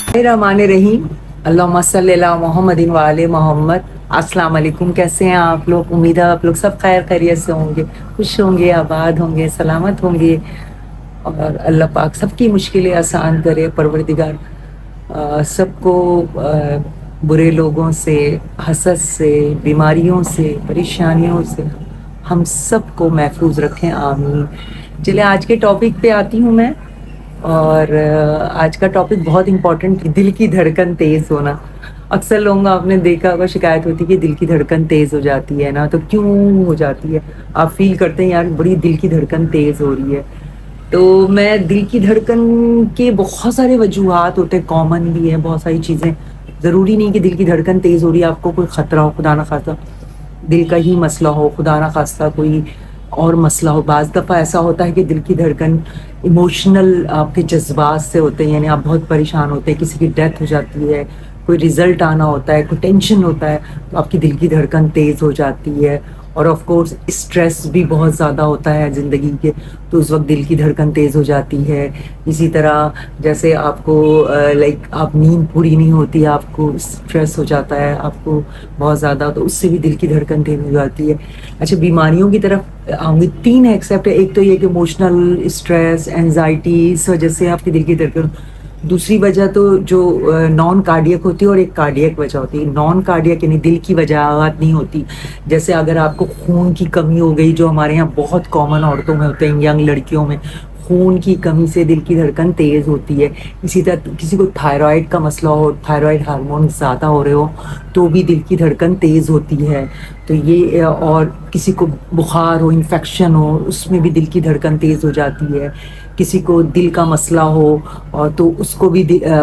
रहमान रहीम। अल्लाहुम्मा सल्ली अला मोहम्मदिन व आले मोहम्मद। अस्सलाम वालेकुम। कैसे हैं आप लोग? उम्मीद है आप लोग सब खैर खैरियत से होंगे, खुश होंगे, आबाद होंगे, सलामत होंगे और अल्लाह पाक सबकी मुश्किलें आसान करे। परवरदिगार सबको बुरे लोगों से, हसद से, बीमारियों से, परेशानियों से हम सबको महफूज रखें, आमीन। चलिए आज के टॉपिक पे आती हूँ मैं। और आज का टॉपिक बहुत इम्पोर्टेंट, दिल की धड़कन तेज होना। अक्सर लोगों को आपने देखा होगा, शिकायत होती है कि दिल की धड़कन तेज हो जाती है ना, तो क्यों हो जाती है? आप फील करते हैं यार बड़ी दिल की धड़कन तेज हो रही है। तो मैं दिल की धड़कन के बहुत सारे वजूहात होते हैं, कॉमन भी है बहुत सारी चीजें। जरूरी नहीं कि दिल की धड़कन तेज हो रही है आपको कोई खतरा हो, खुदा ना खास्ता दिल का ही मसला हो, खुदा ना खास्ता कोई और मसला हो। बाज दफ़ा ऐसा होता है कि दिल की धड़कन इमोशनल आपके जज्बात से होते हैं, यानी आप बहुत परेशान होते हैं, किसी की डेथ हो जाती है, कोई रिजल्ट आना होता है, कोई टेंशन होता है, तो आपकी दिल की धड़कन तेज हो जाती है। और ऑफ कोर्स स्ट्रेस भी बहुत ज़्यादा होता है ज़िंदगी के, तो उस वक्त दिल की धड़कन तेज़ हो जाती है। इसी तरह जैसे आपको लाइक आप नींद पूरी नहीं होती, आपको स्ट्रेस हो जाता है आपको बहुत ज़्यादा, तो उससे भी दिल की धड़कन तेज हो जाती है। अच्छा, बीमारियों की तरफ आऊँगी। तीन है एक्सेप्ट, एक तो ये कि इमोशनल स्ट्रेस, एंजाइटी, इस वजह से आपकी दिल की धड़कन। दूसरी वजह तो जो नॉन कार्डियक होती है और एक कार्डियक वजह होती है। नॉन कार्डियक यानी दिल की वजह नहीं होती, जैसे अगर आपको खून की कमी हो गई, जो हमारे यहाँ बहुत कॉमन औरतों में होते हैं, यंग लड़कियों में खून की कमी से दिल की धड़कन तेज होती है। इसी तरह किसी को थायराइड का मसला हो, थायराइड हार्मोन ज़्यादा हो रहे हो, तो भी दिल की धड़कन तेज होती है। तो ये और किसी को बुखार हो, इन्फेक्शन हो, उसमें भी दिल की धड़कन तेज हो जाती है। किसी को दिल का मसला हो और तो उसको भी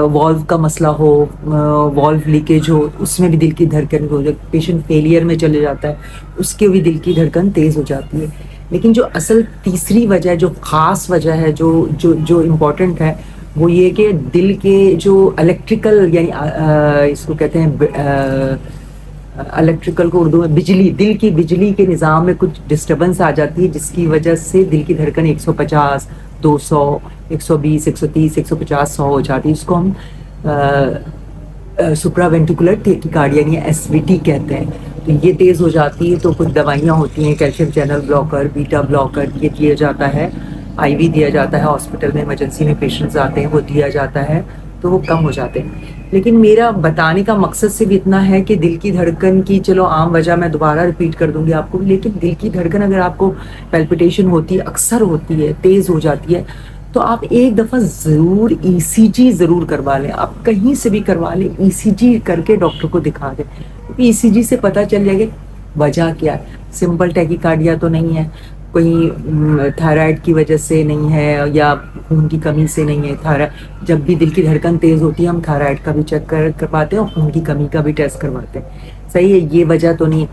वॉल्व का मसला हो, वॉल्व लीकेज हो, उसमें भी दिल की धड़कन हो जाती है। पेशेंट फेलियर में चले जाता है, उसके भी दिल की धड़कन तेज हो जाती है। लेकिन जो असल तीसरी वजह, जो खास वजह है, जो जो जो इम्पोर्टेंट है, वो ये कि दिल के जो इलेक्ट्रिकल यानी इसको कहते हैं इलेक्ट्रिकल को उर्दू में बिजली, दिल की बिजली के निज़ाम में कुछ डिस्टरबेंस आ जाती है, जिसकी वजह से दिल की धड़कन 150, 200, 120, 130, 150, 100 हो जाती है। इसको हम सुप्रावेंट्रिकुलर टेकिकार्डिया यानी एसवीटी कहते हैं। तो ये तेज़ हो जाती है, तो कुछ दवाइयाँ होती हैं, calcium channel blocker, beta blocker, ये दिया जाता है, आईवी दिया जाता है, हॉस्पिटल में इमरजेंसी में पेशेंट्स आते हैं वो दिया जाता है, तो वो कम हो जाते हैं। लेकिन मेरा बताने का मकसद सिर्फ इतना है कि दिल की धड़कन की, चलो आम वजह मैं दोबारा रिपीट कर दूंगी आपको, लेकिन दिल की धड़कन अगर आपको पैल्पिटेशन होती है, अक्सर होती है, तेज़ हो जाती है, तो आप एक दफ़ा ज़रूर ईसीजी ज़रूर करवा लें। आप कहीं से भी करवा लें, ईसीजी करके डॉक्टर को दिखा दें, क्योंकि ईसीजी से पता चल जाएगा वजह क्या है। सिंपल टैकीकार्डिया तो नहीं है, कोई थायराइड की वजह से नहीं है या खून की कमी से नहीं है। थायराइड, जब भी दिल की धड़कन तेज़ होती है हम थायराइड का भी चेक करवाते हैं और खून की कमी का भी टेस्ट करवाते हैं। सही है, ये वजह तो नहीं।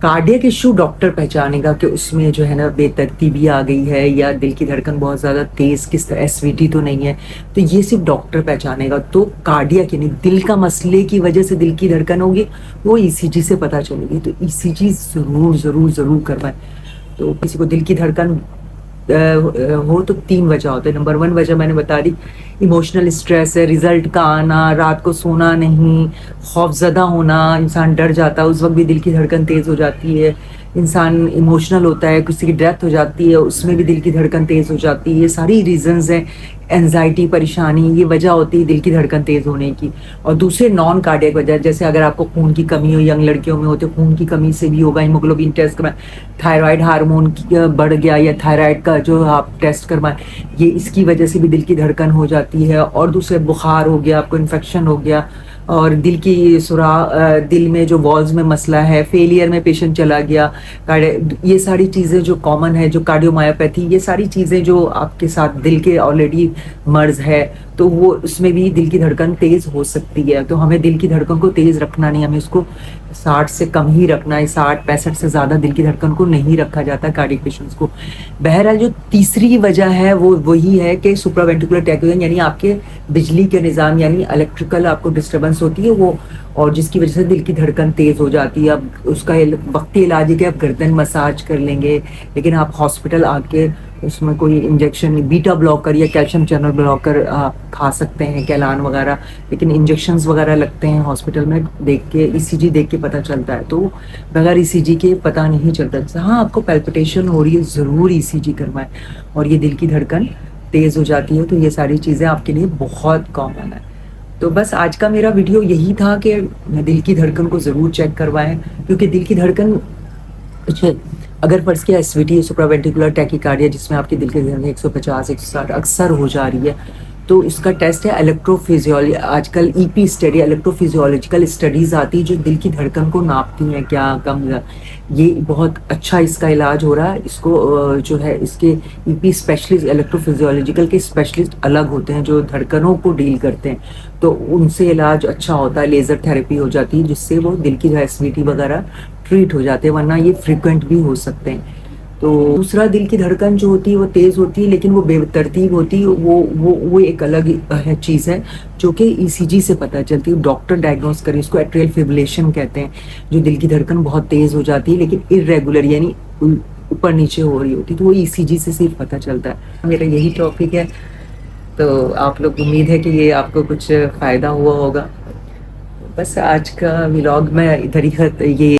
कार्डियक इशू डॉक्टर पहचानेगा कि उसमें जो है ना बेतरतीबी आ गई है या दिल की धड़कन बहुत ज़्यादा तेज़, किस तरह, एसवीटी तो नहीं है, तो ये सिर्फ डॉक्टर पहचानेगा। तो कार्डियक यानी दिल का मसले की वजह से दिल की धड़कन होगी, वो ईसीजी से पता चलेगी। तो ईसीजी ज़रूर ज़रूर ज़रूर करवाएं। तो किसी को दिल की धड़कन हो तो तीन वजह होते हैं। नंबर वन वजह मैंने बता दी, इमोशनल स्ट्रेस है, रिजल्ट का आना, रात को सोना नहीं, खौफजदा होना, इंसान डर जाता है, उस वक्त भी दिल की धड़कन तेज़ हो जाती है। इंसान इमोशनल होता है, किसी की डेथ हो जाती है, उसमें भी दिल की धड़कन तेज़ हो जाती है। ये सारी रीजंस हैं, एनजाइटी, परेशानी, ये वजह होती है दिल की धड़कन तेज़ होने की। और दूसरे नॉन कार्डियक वजह, जैसे अगर आपको खून की कमी हो, यंग लड़कियों में होते, खून की कमी से भी होगा, हीमोग्लोबिन टेस्ट करवाएं, थायराइड हार्मोन बढ़ गया या थायराइड का जो आप टेस्ट करवाएं, ये इसकी वजह से भी दिल की धड़कन हो जाती है। और दूसरे बुखार हो गया, आपको इन्फेक्शन हो गया, और दिल की दिल में जो वॉल्स में मसला है, फेलियर में पेशेंट चला गया, ये सारी चीज़ें जो कॉमन है, जो कार्डियोमायोपैथी, ये सारी चीज़ें जो आपके साथ दिल के ऑलरेडी मर्ज है, तो वो उसमें भी दिल की धड़कन तेज़ हो सकती है। तो हमें दिल की धड़कन को तेज़ रखना नहीं, हमें उसको 60 से कम ही रखना है। 60-65 से ज़्यादा दिल की धड़कन को नहीं रखा जाता कार्डियक पेशेंट्स को। बहरहाल जो तीसरी वजह है वो वही है कि सुप्रावेंट्रिकुलर टैकोजन यानी आपके बिजली के निज़ाम यानी इलेक्ट्रिकल आपको डिस्टर्बेंस होती है वो, और जिसकी वजह से दिल की धड़कन तेज़ हो जाती है। अब उसका वक्ती इलाज है कि आप गर्दन मसाज कर लेंगे, लेकिन आप हॉस्पिटल आके اس میں کوئی انجیکشن بیٹا بلاکر یا کیلشیم چینل بلاکر کھا سکتے ہیں، کیلان وغیرہ، لیکن انجیکشنز وغیرہ لگتے ہیں ہاسپٹل میں، دیکھ کے ای سی جی دیکھ کے پتہ چلتا ہے، تو بغیر ای سی جی کے پتہ نہیں چلتا۔ ہاں آپ کو پیلپٹیشن ہو رہی ہے، ضرور ای سی جی کروائیں، اور یہ دل کی دھڑکن تیز ہو جاتی ہے، تو یہ ساری چیزیں آپ کے لیے بہت کامن ہے۔ تو بس آج کا میرا ویڈیو یہی تھا کہ دل کی دھڑکن کو ضرور چیک کروائیں، کیونکہ دل کی دھڑکن اگر فرض کیا ایس وی ٹی سپراوینٹیکولر ٹیکیکارڈیا جس میں آپ کے دل کے دھڑکن 150 160 اکثر ہو جا رہی ہے، تو اس کا ٹیسٹ ہے الیکٹرو فیزیولوجی، آج کل ای پی اسٹڈی الیکٹرو فیزیولوجیکل اسٹڈیز آتی جو دل کی دھڑکن کو ناپتی ہیں، کیا کم، یہ بہت اچھا اس کا علاج ہو رہا ہے۔ اس کو جو ہے اس کے ای پی اسپیشلسٹ الیکٹرو فیزیولوجیکل کے اسپیشلسٹ الگ ہوتے ہیں جو دھڑکنوں کو ڈیل کرتے ہیں، تو ان سے علاج اچھا ہوتا ہے، لیزر تھراپی ہو جاتی ہے جس سے وہ دل کی ایس وی ٹی وغیرہ ٹریٹ ہو جاتے ہیں، ورنہ یہ فریکوینٹ بھی ہو سکتے ہیں۔ تو دوسرا دل کی دھڑکن جو ہوتی ہے وہ تیز ہوتی ہے لیکن وہ بے ترتیب ہوتی ہے، وہ ایک الگ چیز ہے جو کہ ای سی جی سے پتہ چلتی ہے، ڈاکٹر ڈائگنوز کرے، اس کو ایٹریل فبریلیشن کہتے ہیں، جو دل کی دھڑکن بہت تیز ہو جاتی ہے لیکن ارریگولر یعنی اوپر نیچے ہو رہی ہوتی ہے، تو وہ ای سی جی سے صرف پتہ چلتا ہے۔ میرا یہی ٹاپک ہے، تو آپ لوگ امید ہے کہ یہ آپ کو کچھ فائدہ ہوا ہوگا۔ بس آج کا ولاگ میں ادھر ہی یہ